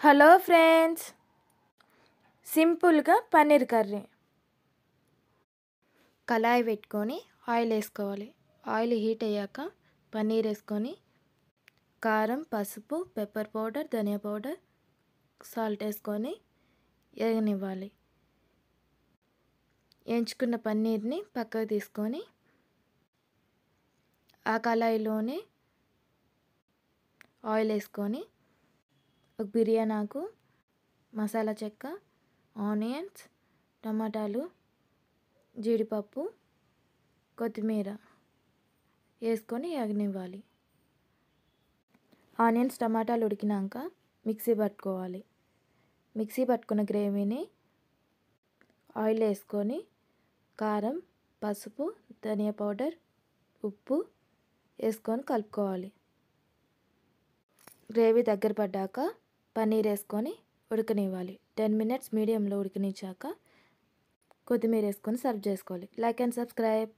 Hello friends, సింపుల్గా paneer curry. కళాయి పెట్టుకొని ఆయిల్ వేసుకోవాలి. ఆయిల్ హీట్ అయ్యాక పన్నీర్ వేసుకొని కారం, పసుపు, పెప్పర్ పౌడర్, ధనియా పౌడర్, సాల్ట్ వేసుకొని వేగనివ్వాలి. వేయించుకున్న పన్నీర్ని పక్కకు తీసుకొని ఆ కళాయిలోనే ఆయిల్ వేసుకొని ఒక బిర్యానీ ఆకు, మసాలా చెక్క, ఆనియన్స్, టమాటాలు, జీడిపప్పు, కొత్తిమీర వేసుకొని వేగనివ్వాలి. ఆనియన్స్, టమాటాలు ఉడికినాక మిక్సీ పట్టుకోవాలి. మిక్సీ పట్టుకున్న గ్రేవీని ఆయిల్ వేసుకొని కారం, పసుపు, ధనియా పౌడర్, ఉప్పు వేసుకొని కలుపుకోవాలి. గ్రేవీ దగ్గర పడ్డాక పన్నీర్ వేసుకొని ఉడకనివ్వాలి. 10 minutes మీడియంలో ఉడికనిచ్చాక కొత్తిమీర వేసుకొని సర్వ్ చేసుకోవాలి. Like and subscribe.